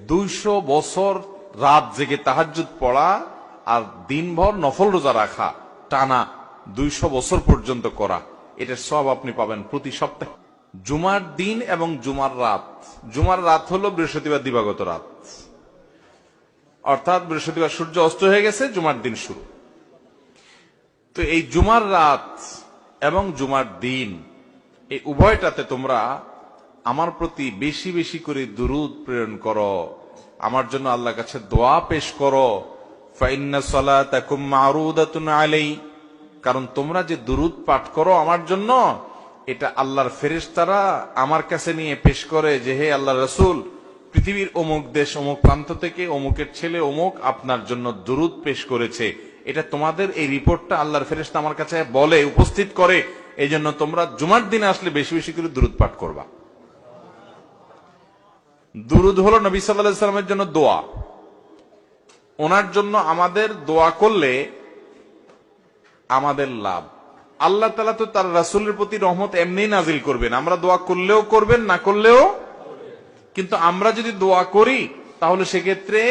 200 বছর রাত জেগে তাহাজ্জুদ পড়া আর দিনভর নফল রোজা রাখা, টানা 200 বছর পর্যন্ত করা, এটার সব আপনি পাবেন প্রতি সপ্তাহে। জুমার দিন এবং জুমার রাত, জুমার রাত হলো বৃহস্পতিবার দিবাগত রাত, অর্থাৎ বৃহস্পতিবার সূর্য অস্ত হয়ে গেছে, জুমার দিন শুরু। তো এই জুমার রাত এবং জুমার দিন, এই উভয়টাতে তোমরা আমার প্রতি বেশি বেশি করে দুরূদ প্রেরণ করো, আমার জন্য আল্লাহর কাছে দোয়া পেশ করো। ফাইন্না সালাতাকুম মারুদাতুন আলাই, কারণ তোমরা যে দুরূদ পাঠ করো আমার জন্য, এটা আল্লাহর ফেরেশতারা আমার কাছে নিয়ে পেশ করে যে হে আল্লাহর রাসূল, পৃথিবীর অমুক দেশ অমুক প্রান্ত থেকে অমুকের ছেলে অমুক আপনার জন্য দুরূদ পেশ করেছে। এটা তোমাদের এই রিপোর্টটা আল্লাহর ফেরেশতা আমার কাছে বলে, উপস্থিত করে। এই জন্য তোমরা জুমার দিনে আসলে বেশি বেশি করে দুরূদ পাঠ করবা। দুরূদ হলো নবী সাল্লাল্লাহু আলাইহি ওয়াসাল্লামের জন্য দোয়া। ওনার জন্য আমাদের দোয়া করলে আমাদের লাভ। আল্লাহ তাআলা তো তার রাসূলের প্রতি রহমত এমনি নাজিল করবেন, আমরা দোয়া করলেও করবেন, না করলেও। কিন্তু আমরা যদি দোয়া করি তাহলে সেক্ষেত্রে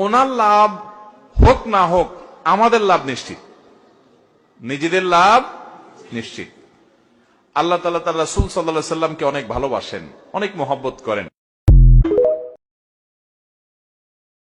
ওনার লাভ হোক না হোক আমাদের লাভ নিশ্চিত, নিজেদের লাভ নিশ্চিত। আল্লাহ তাআলা তার রাসূল সাল্লাল্লাহু আলাইহি ওয়াসাল্লামকে অনেক ভালোবাসেন, অনেক মহব্বত করেন।